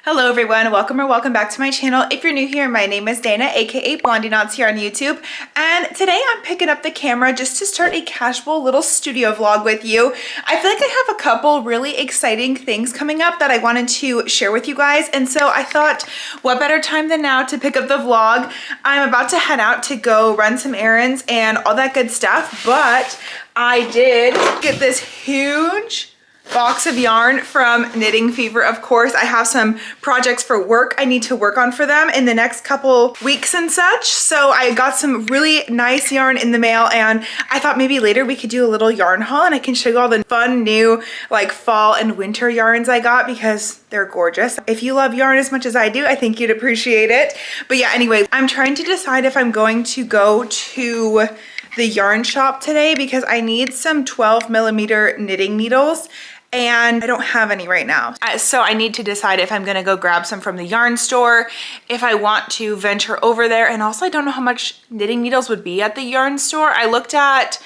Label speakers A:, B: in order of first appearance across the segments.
A: Hello everyone, welcome or welcome back to my channel. If you're new here, my name is Dana, aka Blondie Knots here on YouTube. And today I'm picking up the camera just to start a casual little studio vlog with you. I feel like I have a couple really exciting things coming up that I wanted to share with you guys. And so I thought, what better time than now to pick up the vlog? I'm about to head out to go run some errands and all that good stuff. But I did get this huge box of yarn from Knitting Fever. Of course, I have some projects for work I need to work on for them in the next couple weeks and such. So I got some really nice yarn in the mail and I thought maybe later we could do a little yarn haul and I can show you all the fun new like fall and winter yarns I got because they're gorgeous. If you love yarn as much as I do, I think you'd appreciate it. But yeah, anyway, I'm trying to decide if I'm going to go to the yarn shop today because I need some 12mm knitting needles and I don't have any right now. So I need to decide if I'm gonna go grab some from the yarn store, if I want to venture over there, and also I don't know how much knitting needles would be at the yarn store. I looked at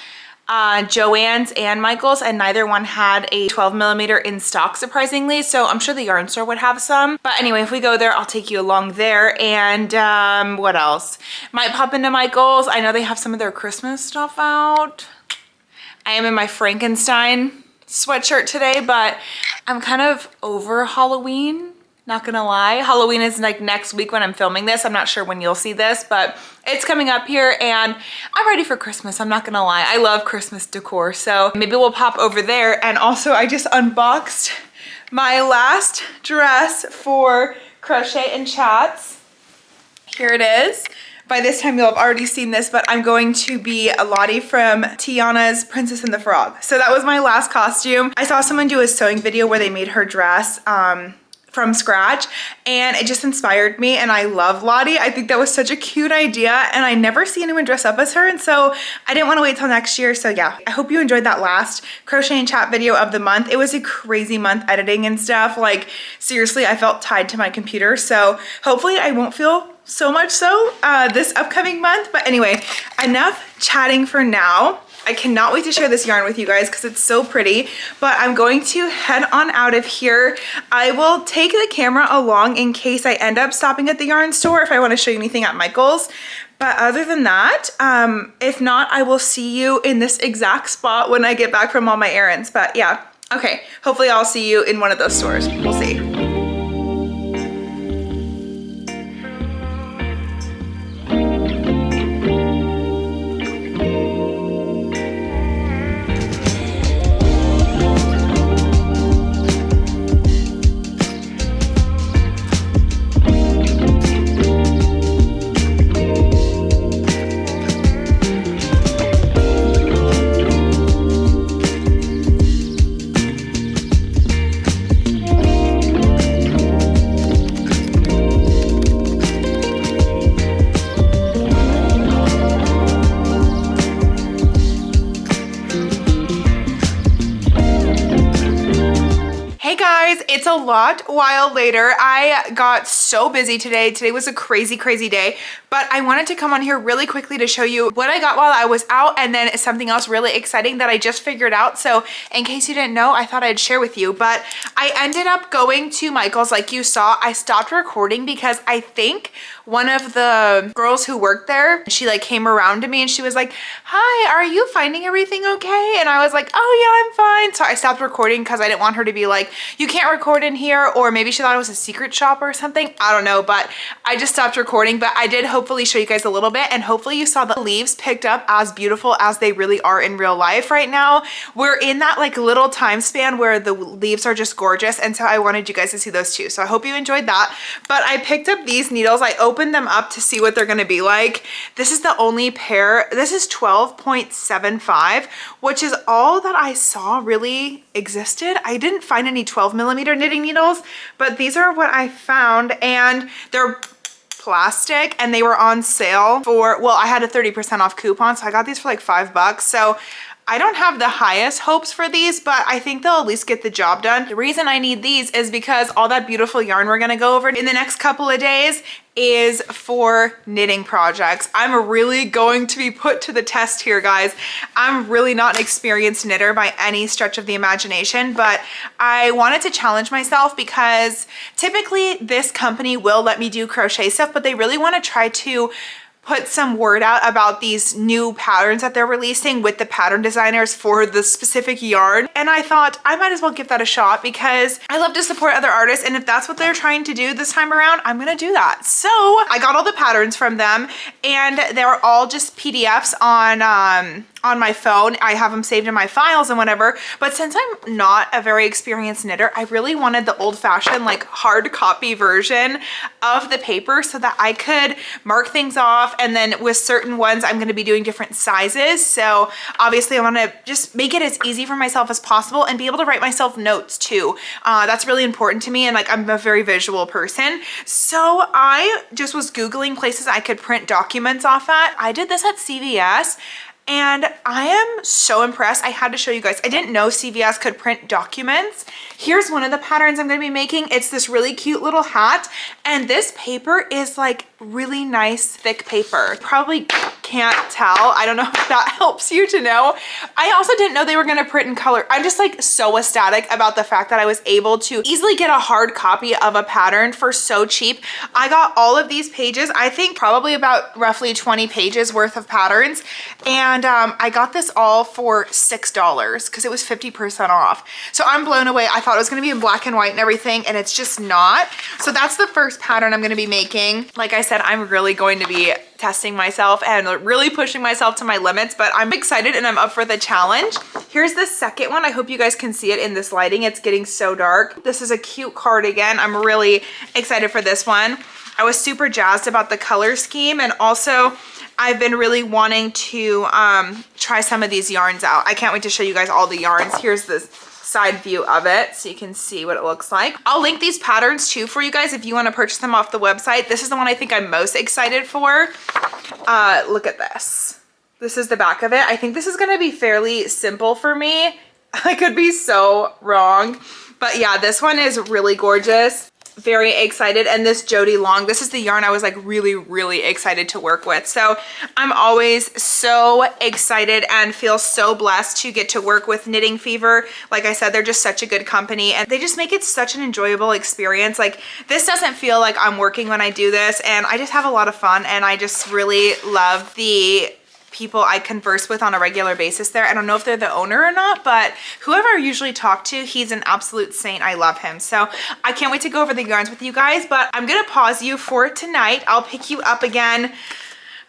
A: Joann's and Michael's and neither one had a 12mm in stock, surprisingly, so I'm sure the yarn store would have some. But anyway, if we go there, I'll take you along there. And what else? Might pop into Michael's. I know they have some of their Christmas stuff out. I am in my Frankenstein sweatshirt today, but I'm kind of over Halloween, not gonna lie. Halloween is like next week when I'm filming this. I'm not sure when you'll see this, but it's coming up here and I'm ready for Christmas. I'm not gonna lie. I love Christmas decor, so maybe we'll pop over there. And also I just unboxed my last dress for Crochet and Chats. Here it is. By this time, you'll have already seen this, but I'm going to be Lottie from Tiana's Princess and the Frog. So that was my last costume. I saw someone do a sewing video where they made her dress from scratch and it just inspired me, and I love Lottie. I think that was such a cute idea and I never see anyone dress up as her, and so I didn't want to wait till next year. So yeah, I hope you enjoyed that last Crochet and Chat video of the month. It was a crazy month editing and stuff. Like seriously, I felt tied to my computer, so hopefully I won't feel so much so this upcoming month. But anyway, enough chatting for now. I cannot wait to share this yarn with you guys because it's so pretty, but I'm going to head on out of here. I will take the camera along in case I end up stopping at the yarn store if I want to show you anything at Michael's. But other than that, if not, I will see you in this exact spot when I get back from all my errands. But yeah, okay, hopefully I'll see you in one of those stores. We'll see. It's a while later. I got so busy today. Today was a crazy day, but I wanted to come on here really quickly to show you what I got while I was out and then something else really exciting that I just figured out. So in case you didn't know, I thought I'd share with you, but I ended up going to Michael's like you saw. I stopped recording because I think one of the girls who worked there, she like came around to me and she was like, "Hi, are you finding everything okay?" And I was like, "Oh yeah, I'm fine." So I stopped recording because I didn't want her to be like, "You can't record in here," or maybe she thought it was a secret shop or something. I don't know, but I just stopped recording. But I did hopefully show you guys a little bit, and hopefully you saw the leaves picked up as beautiful as they really are in real life right now. We're in that like little time span where the leaves are just gorgeous, and so I wanted you guys to see those too. So I hope you enjoyed that. But I picked up these needles. I opened them up to see what they're gonna be like. This is the only pair. This is 12.75, which is all that I saw really existed. I didn't find any 12mm knitting needles, but these are what I found, and they're plastic and they were on sale for, well, I had a 30% off coupon, so I got these for like $5. So I don't have the highest hopes for these, but I think they'll at least get the job done. The reason I need these is because all that beautiful yarn we're gonna go over in the next couple of days is for knitting projects. I'm really going to be put to the test here, guys. I'm really not an experienced knitter by any stretch of the imagination, but I wanted to challenge myself because typically this company will let me do crochet stuff, but they really want to try to put some word out about these new patterns that they're releasing with the pattern designers for the specific yarn. And I thought I might as well give that a shot because I love to support other artists. And if that's what they're trying to do this time around, I'm gonna do that. So I got all the patterns from them and they're all just PDFs on my phone. I have them saved in my files and whatever, but since I'm not a very experienced knitter, I really wanted the old-fashioned like hard copy version of the paper so that I could mark things off, and then with certain ones I'm going to be doing different sizes. So obviously I want to just make it as easy for myself as possible and be able to write myself notes too. That's really important to me, and like I'm a very visual person. So I just was Googling places I could print documents off at. I did this at CVS. And I am so impressed. I had to show you guys. I didn't know CVS could print documents. Here's one of the patterns I'm going to be making. It's this really cute little hat. And this paper is like really nice, thick paper. Probably can't tell. I don't know if that helps you to know. I also didn't know they were going to print in color. I'm just like so ecstatic about the fact that I was able to easily get a hard copy of a pattern for so cheap. I got all of these pages. I think probably about roughly 20 pages worth of patterns. And I got this all for $6 because it was 50% off. So I'm blown away. I thought it was going to be in black and white and everything, and it's just not. So that's the first pattern I'm going to be making. Like I said, I'm really going to be testing myself and really pushing myself to my limits, but I'm excited and I'm up for the challenge. Here's the second one. I hope you guys can see it in this lighting. It's getting so dark. This is a cute cardigan. I'm really excited for this one. I was super jazzed about the color scheme, and also I've been really wanting to try some of these yarns out. I can't wait to show you guys all the yarns. Here's the side view of it so you can see what it looks like. I'll link these patterns too for you guys if you want to purchase them off the website. This is the one I think I'm most excited for. Look at this. This is the back of it. I think this is going to be fairly simple for me. I could be so wrong, but yeah, this one is really gorgeous. Very excited. And this Jody Long, this is the yarn I was like really excited to work with. So I'm always so excited and feel so blessed to get to work with Knitting Fever. Like I said, they're just such a good company and they just make it such an enjoyable experience. Like this doesn't feel like I'm working when I do this, and I just have a lot of fun, and I just really love the people I converse with on a regular basis there. I don't know if they're the owner or not, but whoever I usually talk to, he's an absolute saint. I love him. So I can't wait to go over the yarns with you guys, but I'm gonna pause you for tonight. I'll pick you up again,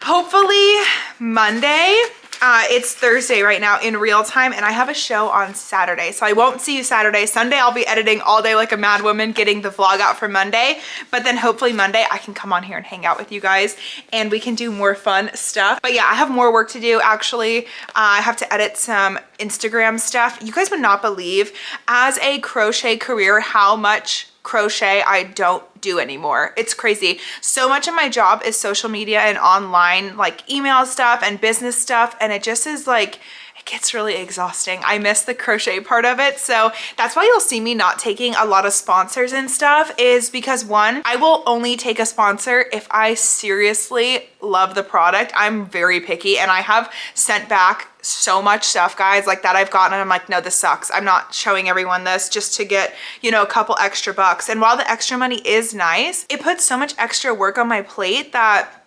A: hopefully Monday. It's Thursday right now in real time, and I have a show on Saturday, so I won't see you Saturday. Sunday I'll be editing all day like a mad woman, getting the vlog out for Monday, but then hopefully Monday I can come on here and hang out with you guys and we can do more fun stuff. But yeah, I have more work to do actually. I have to edit some Instagram stuff. You guys would not believe, as a crochet career, how much crochet I don't do anymore. It's crazy. So much of my job is social media and online, like email stuff and business stuff, and it just is like, it gets really exhausting. I miss the crochet part of it. So that's why you'll see me not taking a lot of sponsors and stuff, is because one, I will only take a sponsor if I seriously love the product. I'm very picky, and I have sent back so much stuff, guys, like that I've gotten and I'm like, no, this sucks. I'm not showing everyone this just to get, you know, a couple extra bucks. And while the extra money is nice, it puts so much extra work on my plate that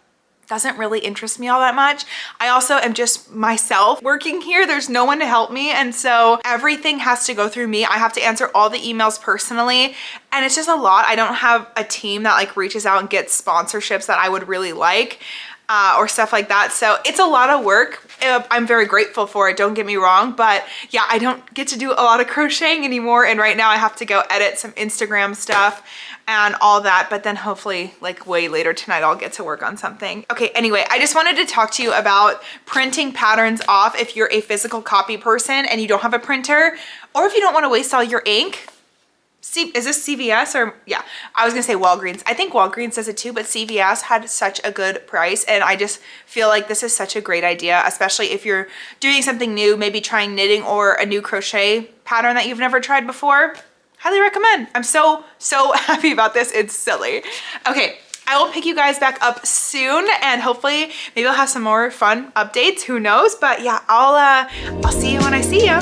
A: doesn't really interest me all that much. I also am just myself working here. There's no one to help me. And so everything has to go through me. I have to answer all the emails personally. And it's just a lot. I don't have a team that like reaches out and gets sponsorships that I would really like. Or stuff like that. So it's a lot of work. I'm very grateful for it, don't get me wrong, but yeah, I don't get to do a lot of crocheting anymore, and right now I have to go edit some Instagram stuff and all that, but then hopefully like way later tonight I'll get to work on something. Okay, anyway, I just wanted to talk to you about printing patterns off if you're a physical copy person and you don't have a printer, or if you don't want to waste all your ink. Is this CVS or, yeah, I was gonna say Walgreens. I think Walgreens does it too, but CVS had such a good price, and I just feel like this is such a great idea, especially if you're doing something new, maybe trying knitting or a new crochet pattern that you've never tried before. Highly recommend. I'm so happy about this. It's silly. Okay, I will pick you guys back up soon, and hopefully maybe I'll have some more fun updates. Who knows? But yeah, I'll see you when I see you.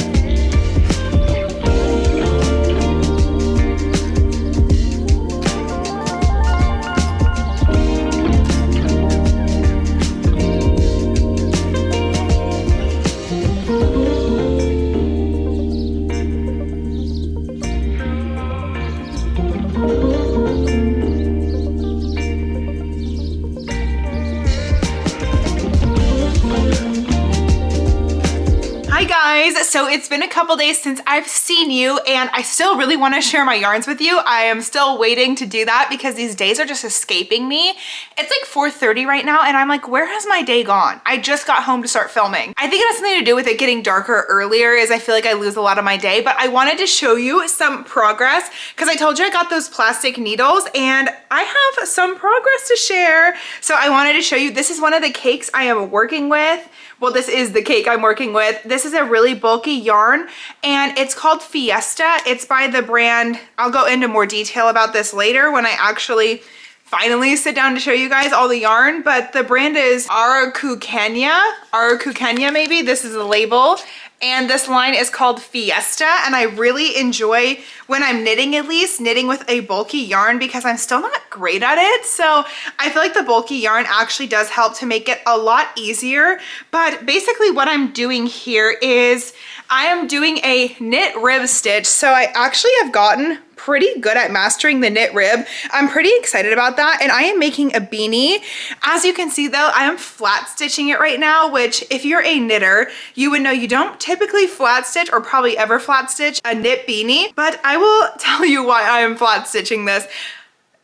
A: So it's been a couple days since I've seen you, and I still really want to share my yarns with you. I am still waiting to do that because these days are just escaping me. It's like 4:30 right now, and I'm like, where has my day gone? I just got home to start filming. I think it has something to do with it getting darker earlier, is I feel like I lose a lot of my day, but I wanted to show you some progress because I told you I got those plastic needles and I have some progress to share. So I wanted to show you, this is one of the cakes I am working with. Well, this is the cake I'm working with. This is a really bulky yarn, and it's called Fiesta. It's by the brand, I'll go into more detail about this later when I actually finally sit down to show you guys all the yarn, but the brand is Araucania maybe. This is the label. And this line is called Fiesta, and I really enjoy, when I'm knitting at least, knitting with a bulky yarn because I'm still not great at it. So I feel like the bulky yarn actually does help to make it a lot easier. But basically what I'm doing here is I am doing a knit rib stitch. So I actually have gotten pretty good at mastering the knit rib. I'm pretty excited about that, and I am making a beanie. As you can see though, I am flat stitching it right now, which if you're a knitter, you would know you don't typically flat stitch or probably ever flat stitch a knit beanie, but I will tell you why I am flat stitching this.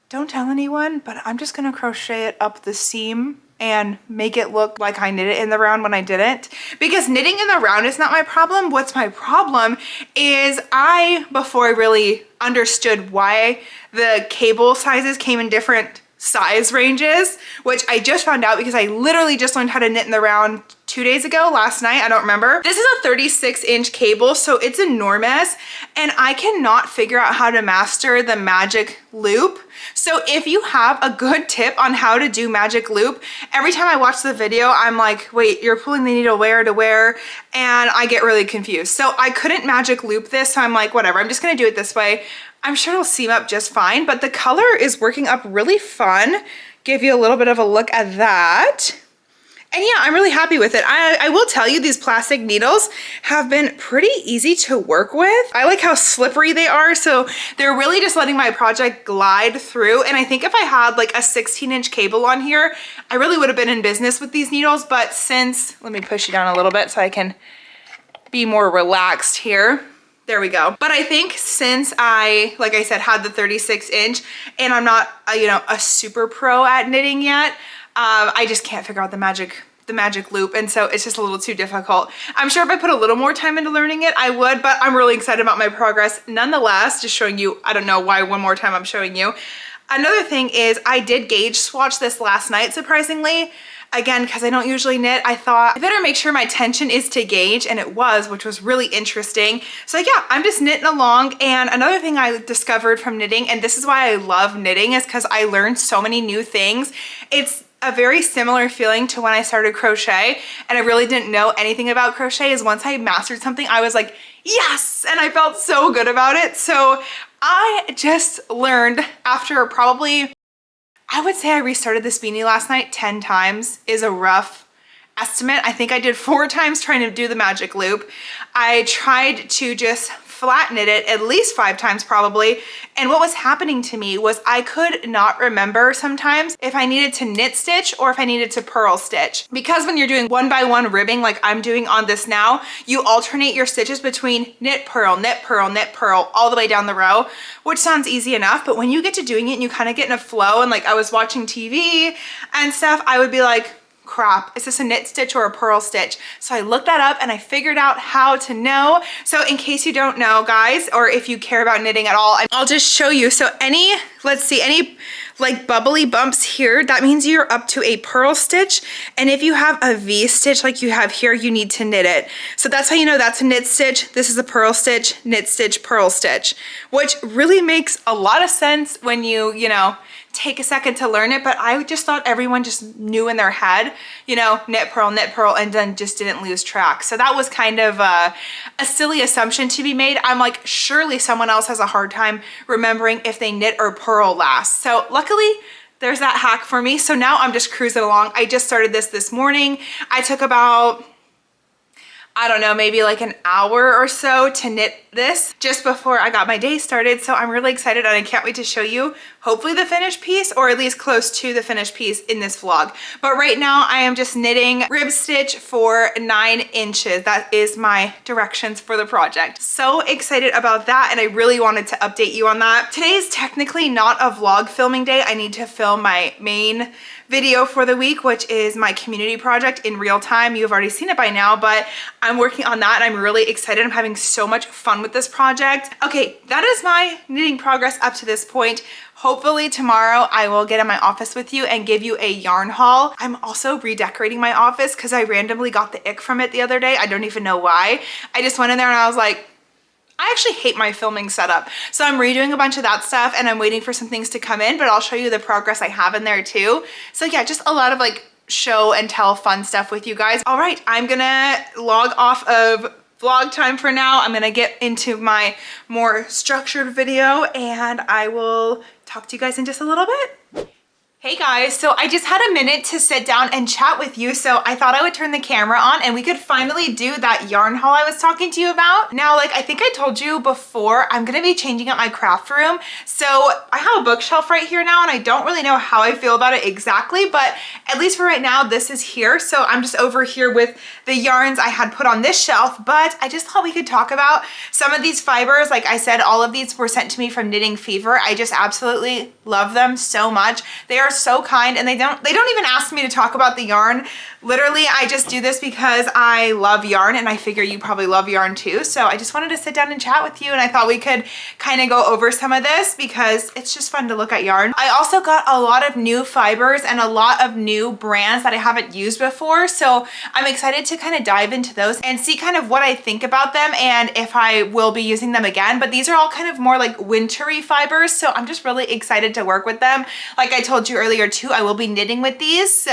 A: Don't tell anyone, but I'm just gonna crochet it up the seam and make it look like I knit it in the round when I didn't. Because knitting in the round is not my problem. What's my problem is before I really understood why the cable sizes came in different size ranges, which I just found out because I literally just learned how to knit in the round 2 days ago, last night, I don't remember. This is a 36-inch cable, so it's enormous, and I cannot figure out how to master the magic loop. So if you have a good tip on how to do magic loop, every time I watch the video, I'm like, wait, you're pulling the needle where to where? And I get really confused. So I couldn't magic loop this, so I'm like, whatever, I'm just gonna do it this way. I'm sure it'll seam up just fine, but the color is working up really fun. Give you a little bit of a look at that. And yeah, I'm really happy with it. I will tell you, these plastic needles have been pretty easy to work with. I like how slippery they are, so they're really just letting my project glide through. And I think if I had like a 16-inch cable on here, I really would have been in business with these needles. But since, let me push you down a little bit so I can be more relaxed here. There we go. But I think since I, like I said, had the 36-inch and I'm not, a super pro at knitting yet, I just can't figure out the magic loop, and so it's just a little too difficult. I'm sure if I put a little more time into learning it, I would, but I'm really excited about my progress nonetheless. Just showing you, I don't know why one more time I'm showing you. Another thing is I did gauge swatch this last night, surprisingly. Again, because I don't usually knit, I thought I better make sure my tension is to gauge, and it was, which was really interesting. So yeah, I'm just knitting along. And another thing I discovered from knitting, and this is why I love knitting, is because I learned so many new things. It's a very similar feeling to when I started crochet, and I really didn't know anything about crochet. Is once I mastered something, I was like, yes, and I felt so good about it. So I just learned after probably, I would say I restarted this beanie last night 10 times is a rough estimate. I think I did 4 times trying to do the magic loop. I tried to just flat knit it at least 5 times probably. And what was happening to me was I could not remember sometimes if I needed to knit stitch or if I needed to purl stitch. Because when you're doing 1-by-1 ribbing like I'm doing on this now, you alternate your stitches between knit, purl, knit, purl, knit, purl, all the way down the row, which sounds easy enough. But when you get to doing it and you kind of get in a flow, and like I was watching TV and stuff, I would be like, crap, is this a knit stitch or a purl stitch? So I looked that up and I figured out how to know. So in case you don't know, guys, or if you care about knitting at all, I'll just show you. So any, let's see, any like bubbly bumps here, that means you're up to a purl stitch. And if you have a V stitch like you have here, you need to knit it. So that's how you know that's a knit stitch. This is a purl stitch, knit stitch, purl stitch, which really makes a lot of sense when you know, take a second to learn it, but I just thought everyone just knew in their head, you know, knit, purl, and then just didn't lose track. So that was kind of a silly assumption to be made. I'm like, surely someone else has a hard time remembering if they knit or purl last. So luckily, there's that hack for me. So now I'm just cruising along. I just started this morning. I took about, I don't know, maybe like an hour or so to knit this just before I got my day started. So I'm really excited and I can't wait to show you hopefully the finished piece, or at least close to the finished piece in this vlog. But right now I am just knitting rib stitch for 9 inches. That is my directions for the project. So excited about that, and I really wanted to update you on that. Today is technically not a vlog filming day. I need to film my main video for the week, which is my community project in real time. You've already seen it by now, but I'm working on that and I'm really excited. I'm having so much fun with this project. Okay, that is my knitting progress up to this point. Hopefully tomorrow I will get in my office with you and give you a yarn haul. I'm also redecorating my office because I randomly got the ick from it the other day. I don't even know why. I just went in there and I was like, I actually hate my filming setup. So I'm redoing a bunch of that stuff and I'm waiting for some things to come in, but I'll show you the progress I have in there too. So yeah, just a lot of like show and tell fun stuff with you guys. All right, I'm gonna log off of vlog time for now. I'm gonna get into my more structured video and I will talk to you guys in just a little bit. Hey guys, so I just had a minute to sit down and chat with you, so I thought I would turn the camera on and we could finally do that yarn haul I was talking to you about. Now, like I think I told you before, I'm gonna be changing up my craft room. So I have a bookshelf right here now and I don't really know how I feel about it exactly, but at least for right now, this is here. So I'm just over here with the yarns I had put on this shelf, but I just thought we could talk about some of these fibers. Like I said, all of these were sent to me from Knitting Fever. I just absolutely love them so much. They are so kind and they don't even ask me to talk about the yarn. Literally, I just do this because I love yarn and I figure you probably love yarn too. So I just wanted to sit down and chat with you and I thought we could kind of go over some of this because it's just fun to look at yarn. I also got a lot of new fibers and a lot of new brands that I haven't used before. So I'm excited to kind of dive into those and see kind of what I think about them and if I will be using them again. But these are all kind of more like wintry fibers. So I'm just really excited to work with them. Like I told you earlier too, I will be knitting with these. So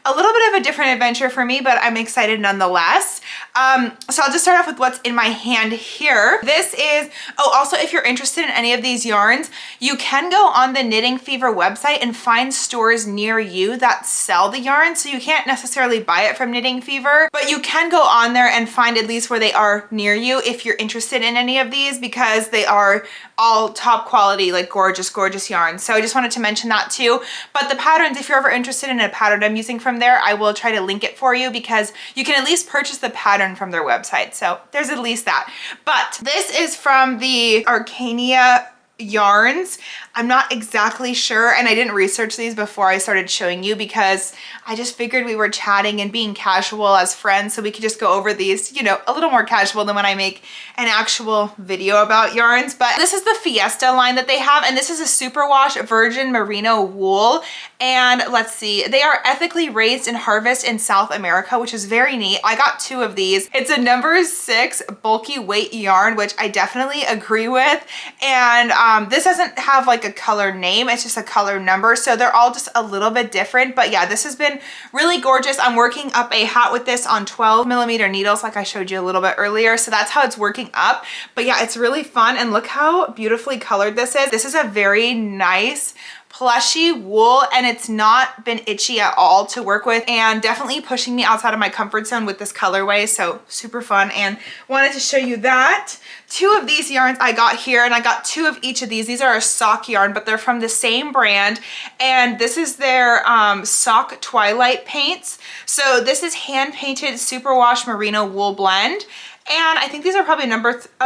A: a little bit of a different adventure for me, but I'm excited nonetheless. So I'll just start off with what's in my hand here. This is, oh, also if you're interested in any of these yarns, you can go on the Knitting Fever website and find stores near you that sell the yarn. So you can't necessarily buy it from Knitting Fever, but you can go on there and find at least where they are near you if you're interested in any of these because they are all top quality, like gorgeous, gorgeous yarns. So I just wanted to mention that too. But the patterns, if you're ever interested in a pattern I'm using from there, I will try to link it for you because you can at least purchase the pattern from their website. So there's at least that. But this is from the Arcania yarns. I'm not exactly sure, and I didn't research these before I started showing you because I just figured we were chatting and being casual as friends, so we could just go over these, you know, a little more casual than when I make an actual video about yarns. But this is the Fiesta line that they have, and this is a superwash virgin merino wool. And let's see, they are ethically raised and harvested in South America, which is very neat. I got 2 of these. It's a number 6 bulky weight yarn, which I definitely agree with. And this doesn't have like a color name, it's just a color number. So they're all just a little bit different. But yeah, this has been really gorgeous. I'm working up a hat with this on 12mm needles, like I showed you a little bit earlier. So that's how it's working up. But yeah, it's really fun. And look how beautifully colored this is. This is a very nice plushy wool and it's not been itchy at all to work with and definitely pushing me outside of my comfort zone with this colorway. So super fun and wanted to show you that. 2 of these yarns I got here and I got 2 of each of these. These are a sock yarn, but they're from the same brand. And this is their sock twilight paints. So this is hand painted superwash merino wool blend. And I think these are probably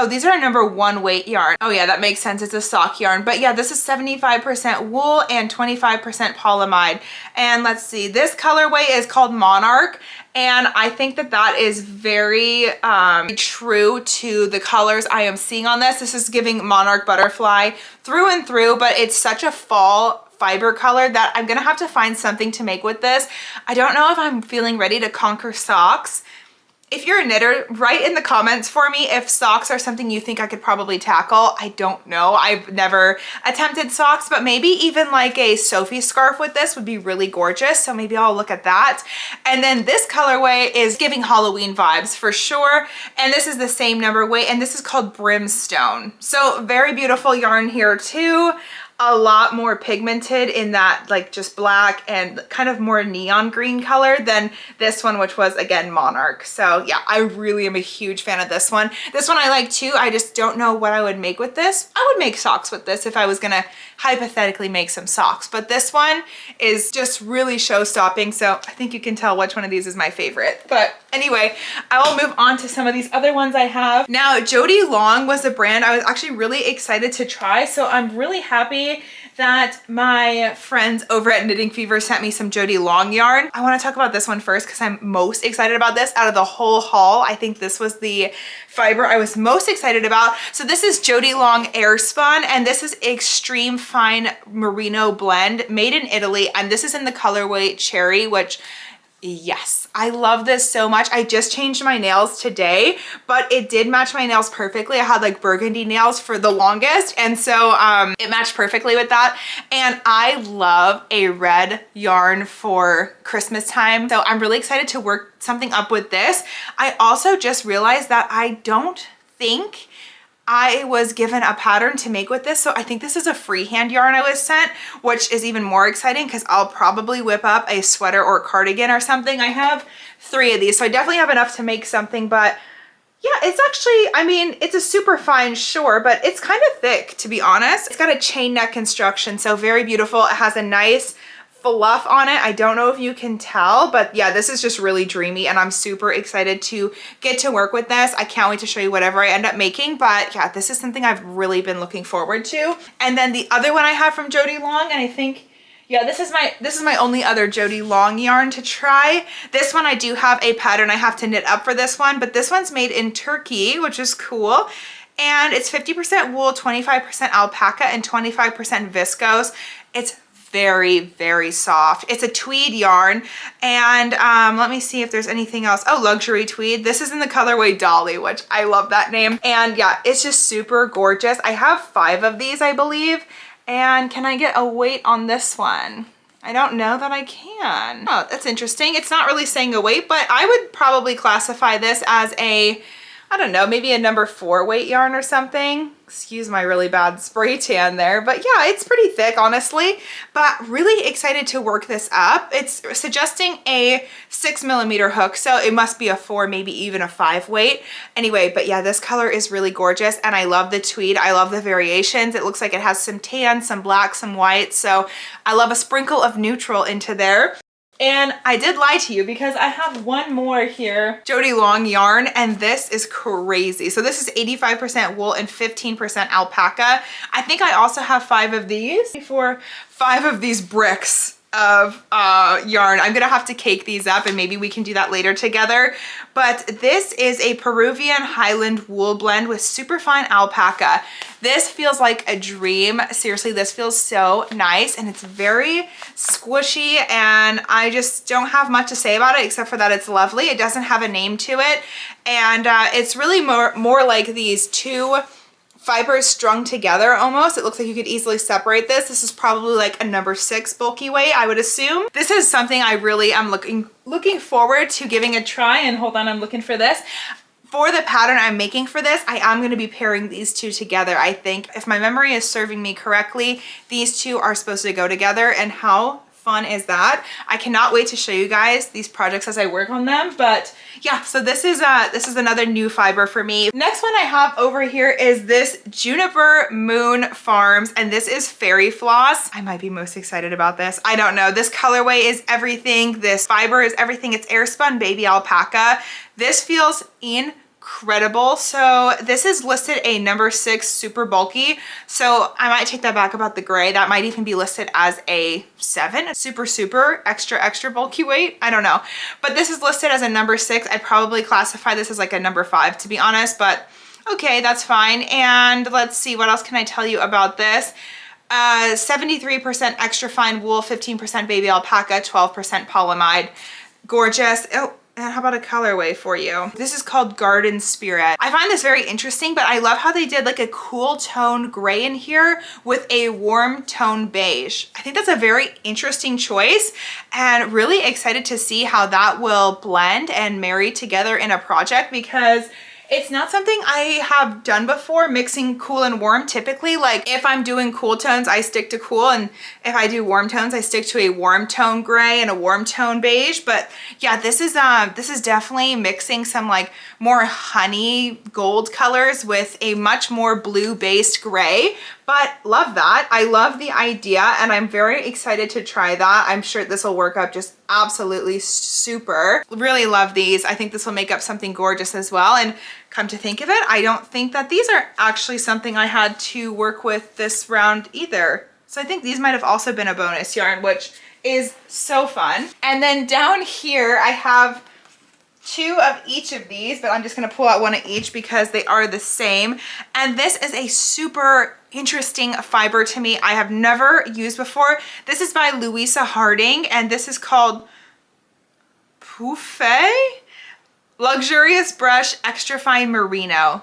A: these are a number 1 weight yarn. Oh yeah, that makes sense. It's a sock yarn. But yeah, this is 75% wool and 25% polyamide. And let's see, this colorway is called Monarch. And I think that that is very true to the colors I am seeing on this. This is giving Monarch Butterfly through and through, but it's such a fall fiber color that I'm gonna have to find something to make with this. I don't know if I'm feeling ready to conquer socks. If you're a knitter, write in the comments for me if socks are something you think I could probably tackle. I don't know. I've never attempted socks, but maybe even like a Sophie scarf with this would be really gorgeous. So maybe I'll look at that. And then this colorway is giving Halloween vibes for sure. And this is the same number weight, and this is called Brimstone. So very beautiful yarn here too. A lot more pigmented in that like just black and kind of more neon green color than this one, which was again Monarch. So yeah, I really am a huge fan of this one. This one I like too. I just don't know what I would make with this. I would make socks with this if I was gonna hypothetically make some socks, but this one is just really show-stopping. So I think you can tell which one of these is my favorite. But anyway, I will move on to some of these other ones I have. Now, Jody Long was a brand I was actually really excited to try. So I'm really happy that my friends over at Knitting Fever sent me some Jody Long yarn. I want to talk about this one first because I'm most excited about this out of the whole haul. I think this was the fiber I was most excited about. So this is Jody Long Airspun, and this is Extreme Fine Merino Blend made in Italy, and this is in the colorway Cherry, which yes, I love this so much. I just changed my nails today, but it did match my nails perfectly. I had like burgundy nails for the longest, and so it matched perfectly with that. And I love a red yarn for Christmas time, so I'm really excited to work something up with this. I also just realized that I don't think I was given a pattern to make with this, so I think this is a freehand yarn I was sent, which is even more exciting because I'll probably whip up a sweater or cardigan or something. I have 3 of these, so I definitely have enough to make something, but yeah, it's actually, I mean, it's a super fine, sure, but it's kind of thick, to be honest. It's got a chain neck construction, so very beautiful. It has a nice fluff on it. I don't know if you can tell, but yeah, this is just really dreamy, and I'm super excited to get to work with this. I can't wait to show you whatever I end up making, but yeah, this is something I've really been looking forward to. And then the other one I have from Jody Long, and I think, yeah, this is my only other Jody Long yarn to try. This one I do have a pattern I have to knit up for this one, but this one's made in Turkey, which is cool. And it's 50% wool, 25% alpaca, and 25% viscose. It's very, very soft. It's a tweed yarn, and let me see if there's anything else. Oh, luxury tweed. This is in the colorway Dolly, which I love that name. And yeah, it's just super gorgeous. I have 5 of these, I believe. And can I get a weight on this one? I don't know that I can. Oh, that's interesting. It's not really saying a weight, but I would probably classify this as a, I don't know, maybe a number 4 weight yarn or something. Excuse my really bad spray tan there, but yeah, it's pretty thick, honestly, but really excited to work this up. It's suggesting a 6mm hook, so it must be a 4, maybe even a 5 weight. Anyway, but yeah, this color is really gorgeous, and I love the tweed. I love the variations. It looks like it has some tan, some black, some white, so I love a sprinkle of neutral into there. And I did lie to you because I have one more here, Jody Long yarn, and this is crazy. So this is 85% wool and 15% alpaca. I think I also have 5 of these. 5 of these bricks of yarn. I'm gonna have to cake these up, and maybe we can do that later together. But this is a Peruvian Highland wool blend with superfine alpaca. This feels like a dream. Seriously, this feels so nice, and it's very squishy, and I just don't have much to say about it except for that it's lovely. It doesn't have a name to it, and it's really more like these 2 fibers strung together almost. It looks like you could easily separate this. This is probably like a number 6 bulky weight, I would assume. This is something I really am looking forward to giving a try, and hold on, I'm looking for this. For the pattern I'm making for this, I am going to be pairing these 2 together, I think. If my memory is serving me correctly, these 2 are supposed to go together, and how fun is that? I cannot wait to show you guys these projects as I work on them. But yeah, so this is another new fiber for me. Next one I have over here is this Juniper Moon Farms, and this is Fairy Floss. I might be most excited about this. I don't know. This colorway is everything. This fiber is everything. It's air spun baby alpaca. This feels incredible. incredible. So this is listed a number 6 super bulky. So I might take that back about the gray. That might even be listed as a 7, super extra bulky weight. I don't know. But this is listed as a number 6. I'd probably classify this as like a number 5 to be honest, but okay, that's fine. And let's see, what else can I tell you about this? 73% extra fine wool, 15% baby alpaca, 12% polyamide. Gorgeous. Oh, and how about a colorway for you? This is called Garden Spirit. I find this very interesting, but I love how they did like a cool tone gray in here with a warm tone beige. I think that's a very interesting choice and really excited to see how that will blend and marry together in a project, because it's not something I have done before, mixing cool and warm. Typically, like if I'm doing cool tones, I stick to cool, and if I do warm tones, I stick to a warm tone gray and a warm tone beige. But yeah, this is definitely mixing some like more honey gold colors with a much more blue based gray. But love that. I love the idea and I'm very excited to try that. I'm sure this will work up just absolutely super. Really love these. I think this will make up something gorgeous as well. And come to think of it, I don't think that these are actually something I had to work with this round either. So I think these might have also been a bonus yarn, which is so fun. And then down here, I have 2 of each of these, but I'm just gonna pull out 1 of each because they are the same. And this is a super interesting fiber to me. I have never used before. This is by Louisa Harding, and this is called Pouffet Luxurious Brush Extra Fine Merino,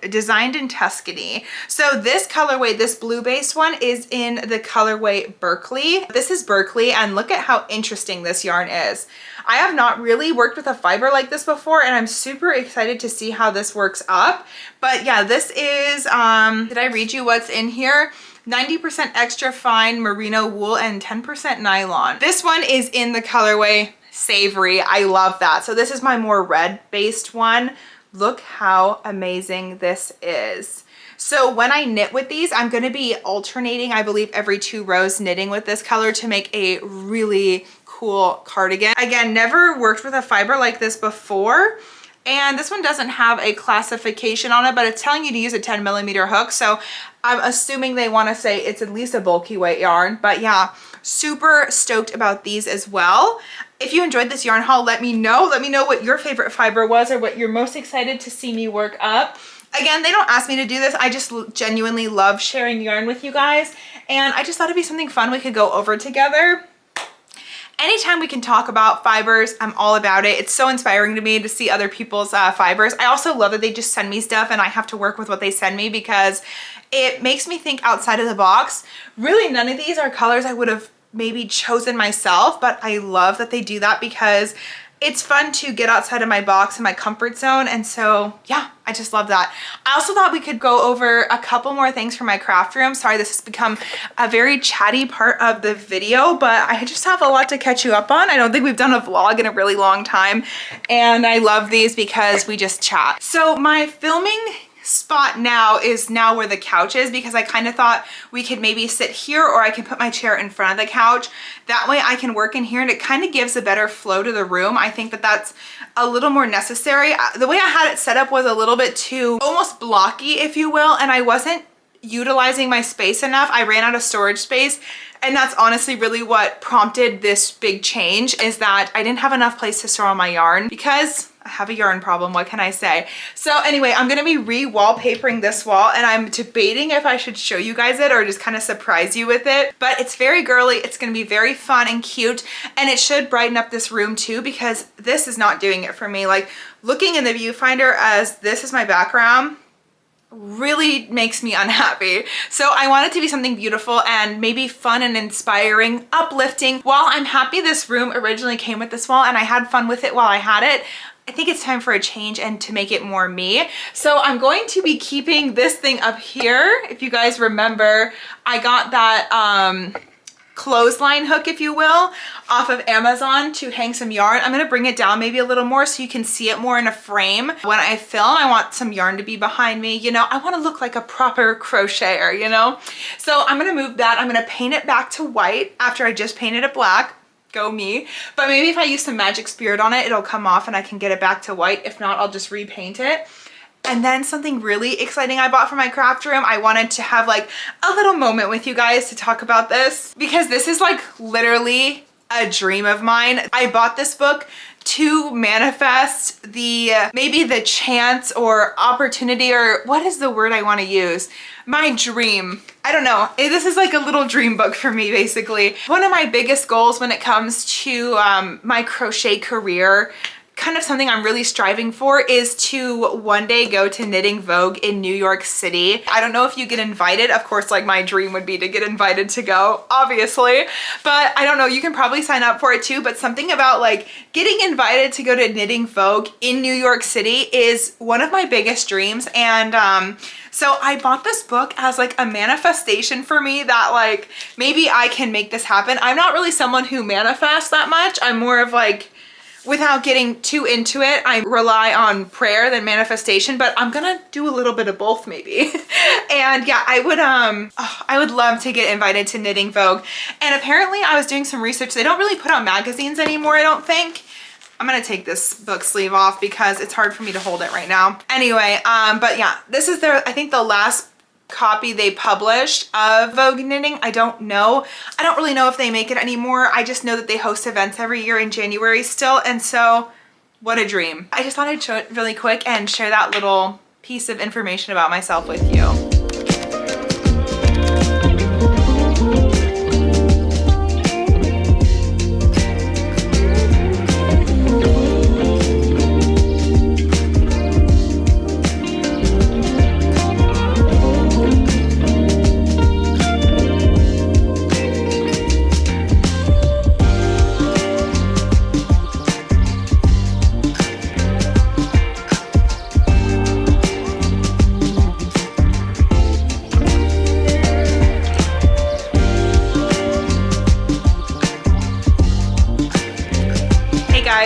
A: designed in Tuscany. So this colorway, this blue based one, is in the colorway Berkeley. This is Berkeley, and look at how interesting this yarn is. I have not really worked with a fiber like this before, and I'm super excited to see how this works up. But yeah, this is, did I read you what's in here? 90% extra fine merino wool and 10% nylon. This one is in the colorway Savory. I love that. So this is my more red based one. Look how amazing this is. So when I knit with these, I'm going to be alternating, I believe, every 2 rows knitting with this color to make a really cool cardigan. Again, never worked with a fiber like this before. And this one doesn't have a classification on it, but it's telling you to use a 10mm hook. So I'm assuming they want to say it's at least a bulky weight yarn. But yeah, super stoked about these as well. If you enjoyed this yarn haul, let me know. Let me know what your favorite fiber was or what you're most excited to see me work up. Again, they don't ask me to do this. I just genuinely love sharing yarn with you guys. And I just thought it'd be something fun we could go over together. Anytime we can talk about fibers, I'm all about it. It's so inspiring to me to see other people's fibers. I also love that they just send me stuff and I have to work with what they send me because it makes me think outside of the box. Really, none of these are colors I would have maybe chosen myself, but I love that they do that because it's fun to get outside of my box and my comfort zone. And so yeah, I just love that. I also thought we could go over a couple more things for my craft room. Sorry, this has become a very chatty part of the video, but I just have a lot to catch you up on. I don't think we've done a vlog in a really long time. And I love these because we just chat. So my filming spot now is where the couch is, because I kind of thought we could maybe sit here or I can put my chair in front of the couch. That way I can work in here and it kind of gives a better flow to the room. I think that that's a little more necessary. The way I had it set up was a little bit too almost blocky, if you will, and I wasn't utilizing my space enough. I ran out of storage space, and that's honestly really what prompted this big change, is that I didn't have enough place to store all my yarn because I have a yarn problem, what can I say? So anyway, I'm gonna be re-wallpapering this wall, and I'm debating if I should show you guys it or just kind of surprise you with it. But it's very girly, it's gonna be very fun and cute, and it should brighten up this room too, because this is not doing it for me. Like, looking in the viewfinder as this is my background really makes me unhappy. So I want it to be something beautiful and maybe fun and inspiring, uplifting. While I'm happy this room originally came with this wall and I had fun with it while I had it, I think it's time for a change and to make it more me. So I'm going to be keeping this thing up here. If you guys remember, I got that clothesline hook, if you will, off of Amazon to hang some yarn. I'm gonna bring it down maybe a little more so you can see it more in a frame. When I film, I want some yarn to be behind me. You know, I wanna look like a proper crocheter, you know? So I'm gonna move that. I'm gonna paint it back to white after I just painted it black. Go me. But maybe if I use some magic spirit on it, it'll come off and I can get it back to white. If not, I'll just repaint it. And then something really exciting I bought for my craft room. I wanted to have like a little moment with you guys to talk about this because this is like literally a dream of mine. I bought this book to manifest the maybe the chance or opportunity, or what is the word I want to use? My dream. I don't know. This is like a little dream book for me, basically. One of my biggest goals when it comes to my crochet career, kind of something I'm really striving for, is to one day go to Knitting Vogue in New York City. I don't know if you get invited. Of course, like my dream would be to get invited to go, obviously, but I don't know, you can probably sign up for it too, but something about like getting invited to go to Knitting Vogue in New York City is one of my biggest dreams. And so I bought this book as like a manifestation for me that like maybe I can make this happen. I'm not really someone who manifests that much. I'm more of like, without getting too into it, I rely on prayer than manifestation, but I'm gonna do a little bit of both maybe. And yeah, I would love to get invited to Knitting Vogue. And apparently I was doing some research. They don't really put out magazines anymore, I don't think. I'm gonna take this book sleeve off because it's hard for me to hold it right now. Anyway, but yeah, this is I think the last copy they published of Vogue Knitting. I don't know. I don't really know if they make it anymore. I just know that they host events every year in January still. And so what a dream. I just thought I'd show it really quick and share that little piece of information about myself with you.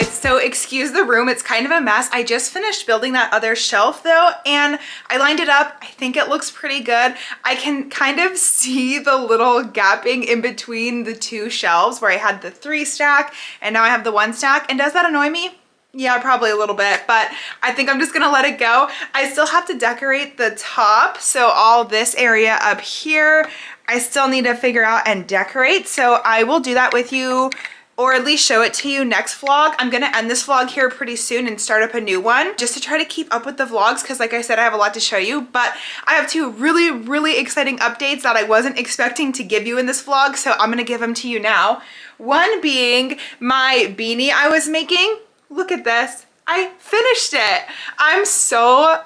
A: So excuse the room, it's kind of a mess. I just finished building that other shelf though, and I lined it up. I think it looks pretty good. I can kind of see the little gapping in between the two shelves where I had the 3 stack and now I have the 1 stack. And does that annoy me? Yeah, probably a little bit, but I think I'm just gonna let it go. I still have to decorate the top. So all this area up here, I still need to figure out and decorate. So I will do that with you, or at least show it to you next vlog. I'm gonna end this vlog here pretty soon and start up a new one just to try to keep up with the vlogs because like I said, I have a lot to show you, but I have 2 really, really exciting updates that I wasn't expecting to give you in this vlog, so I'm gonna give them to you now. One being my beanie I was making. Look at this. I finished it. I'm so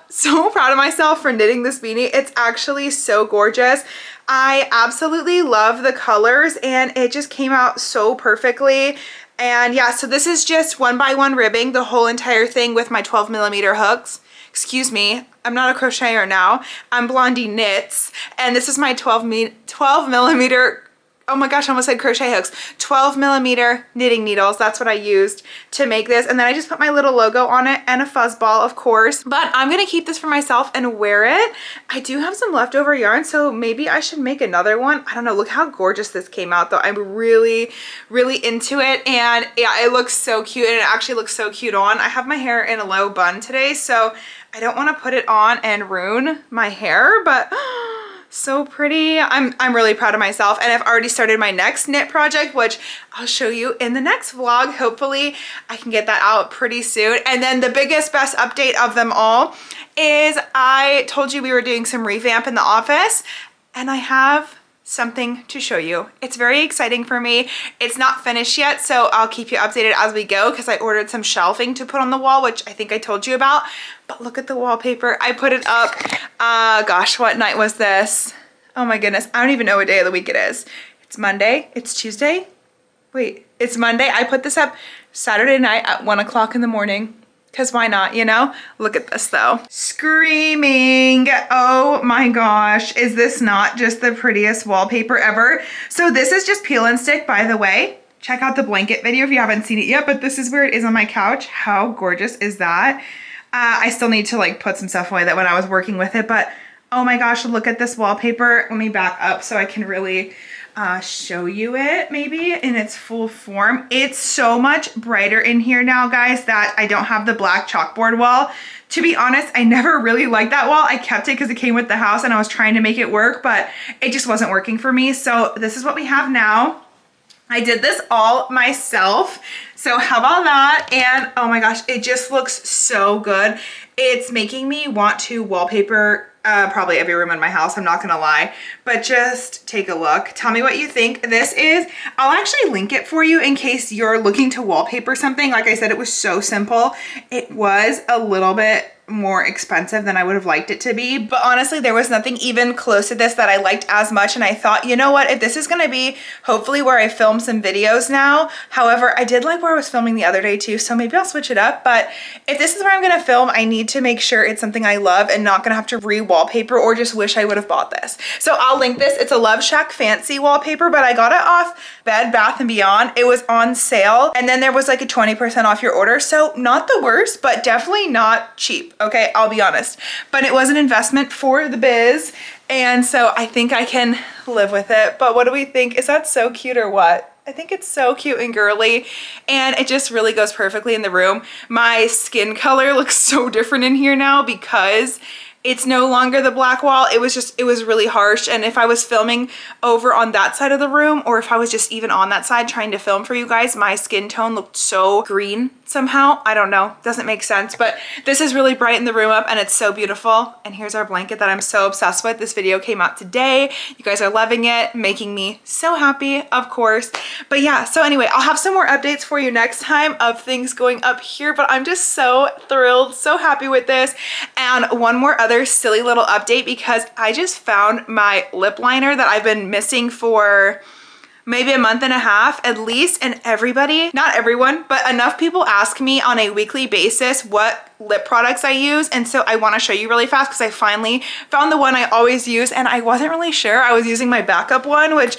A: proud of myself for knitting this beanie. It's actually so gorgeous. I absolutely love the colors and it just came out so perfectly. And yeah, so this is just 1x1 ribbing, the whole entire thing with my 12mm hooks. Excuse me, I'm not a crocheter now. I'm Blondie Knits, and this is my 12mm, oh my gosh, I almost said crochet hooks. 12mm knitting needles, that's what I used to make this. And then I just put my little logo on it and a fuzz ball, of course. But I'm gonna keep this for myself and wear it. I do have some leftover yarn, so maybe I should make another one. I don't know, look how gorgeous this came out though. I'm really, really into it. And yeah, it looks so cute, and it actually looks so cute on. I have my hair in a low bun today, so I don't wanna put it on and ruin my hair, but so pretty. I'm really proud of myself, and I've already started my next knit project, which I'll show you in the next vlog. Hopefully I can get that out pretty soon. And then the biggest, best update of them all is I told you we were doing some revamp in the office, and I have something to show you. It's very exciting for me. It's not finished yet, so I'll keep you updated as we go because I ordered some shelving to put on the wall, which I think I told you about. But look at the wallpaper. I put it up, gosh, what night was this? Oh my goodness, I don't even know what day of the week it is. It's Monday, it's Tuesday. Wait, it's Monday. I put this up Saturday night at 1 o'clock in the morning. Because why not, you know? Look at this though. Screaming. Oh my gosh. Is this not just the prettiest wallpaper ever? So this is just peel and stick, by the way. Check out the blanket video if you haven't seen it yet, but this is where it is on my couch. How gorgeous is that? I still need to like put some stuff away that when I was working with it, but oh my gosh, look at this wallpaper. Let me back up so I can really show you it maybe in its full form. It's so much brighter in here now, guys, that I don't have the black chalkboard wall. To be honest, I never really liked that wall. I kept it because it came with the house and I was trying to make it work, but it just wasn't working for me. So this is what we have now. I did this all myself. So how about that? And oh my gosh, it just looks so good. It's making me want to wallpaper probably every room in my house, I'm not gonna lie, but just take a look. Tell me what you think. This is, I'll actually link it for you in case you're looking to wallpaper something. Like I said, it was so simple. It was a little bit more expensive than I would have liked it to be, but honestly there was nothing even close to this that I liked as much, and I thought, you know what, if this is gonna be hopefully where I film some videos now. However, I did like where I was filming the other day too, so maybe I'll switch it up. But if this is where I'm gonna film, I need to make sure it's something I love and not gonna have to re-wallpaper or just wish I would have bought this. So I'll link this. It's a Love Shack Fancy wallpaper, but I got it off Bed Bath & Beyond. It was on sale, and then there was like a 20% off your order, so not the worst, but definitely not cheap. Okay, I'll be honest, but it was an investment for the biz, and so I think I can live with it. But what do we think? Is that so cute or what? I think it's so cute and girly, and it just really goes perfectly in the room. My skin color looks so different in here now because it's no longer the black wall. It was really harsh. And if I was filming over on that side of the room, or if I was just even on that side trying to film for you guys, my skin tone looked so green somehow. I don't know, doesn't make sense, but this is really brighten the room up and it's so beautiful. And here's our blanket that I'm so obsessed with. This video came out today. You guys are loving it, making me so happy, of course. But yeah, so anyway, I'll have some more updates for you next time of things going up here, but I'm just so thrilled, so happy with this. And one more other silly little update, because I just found my lip liner that I've been missing for maybe a month and a half at least, and everybody, not everyone, but enough people ask me on a weekly basis what lip products I use, and so I want to show you really fast because I finally found the one I always use, and I wasn't really sure. I was using my backup one, which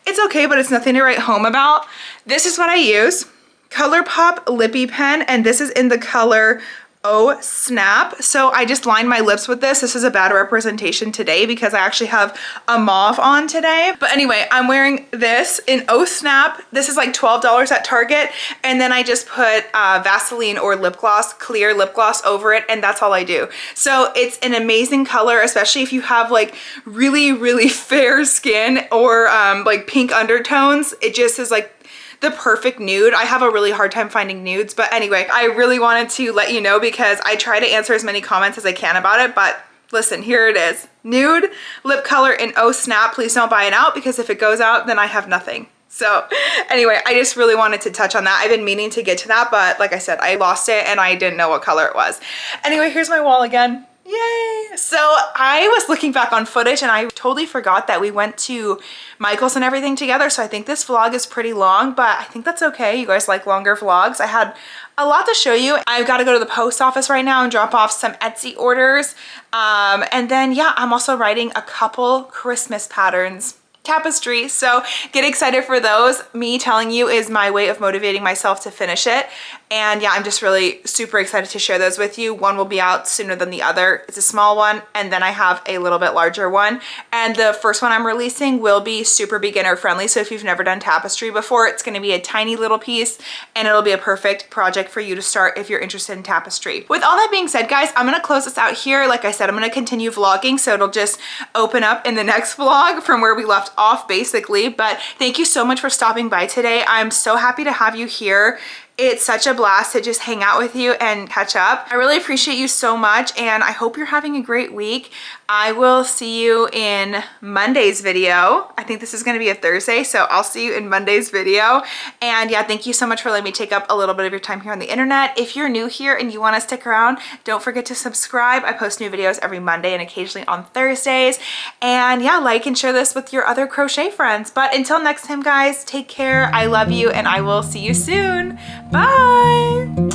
A: it's okay, but it's nothing to write home about. This is what I use, ColourPop Lippy Pen, and this is in the color Oh Snap. So I just lined my lips with this. This is a bad representation today because I actually have a mauve on today. But anyway, I'm wearing this in Oh Snap. This is like $12 at Target. And then I just put Vaseline or lip gloss, clear lip gloss over it. And that's all I do. So it's an amazing color, especially if you have like really, really fair skin or like pink undertones. It just is like the perfect nude. I have a really hard time finding nudes, but anyway, I really wanted to let you know because I try to answer as many comments as I can about it, but listen, here it is. Nude lip color in Oh Snap. Please don't buy it out because if it goes out, then I have nothing. So anyway, I just really wanted to touch on that. I've been meaning to get to that, but like I said, I lost it and I didn't know what color it was. Anyway, here's my wall again. Yay! So I was looking back on footage and I totally forgot that we went to Michael's and everything together. So I think this vlog is pretty long, but I think that's okay. You guys like longer vlogs. I had a lot to show you. I've got to go to the post office right now and drop off some Etsy orders. And then yeah, I'm also writing a couple Christmas patterns. Tapestry, so get excited for those. Me telling you is my way of motivating myself to finish it, and yeah, I'm just really super excited to share those with you. One will be out sooner than the other. It's a small one, and then I have a little bit larger one, and the first one I'm releasing will be super beginner friendly, so if you've never done tapestry before, it's going to be a tiny little piece and it'll be a perfect project for you to start if you're interested in tapestry. With all that being said, guys, I'm going to close this out here. Like I said, I'm going to continue vlogging, so it'll just open up in the next vlog from where we left off basically. But thank you so much for stopping by today. I'm so happy to have you here. It's such a blast to just hang out with you and catch up. I really appreciate you so much, and I hope you're having a great week. I will see you in Monday's video. I think this is gonna be a Thursday, so I'll see you in Monday's video. And yeah, thank you so much for letting me take up a little bit of your time here on the internet. If you're new here and you wanna stick around, don't forget to subscribe. I post new videos every Monday and occasionally on Thursdays. And yeah, like and share this with your other crochet friends. But until next time, guys, take care. I love you, and I will see you soon. Bye.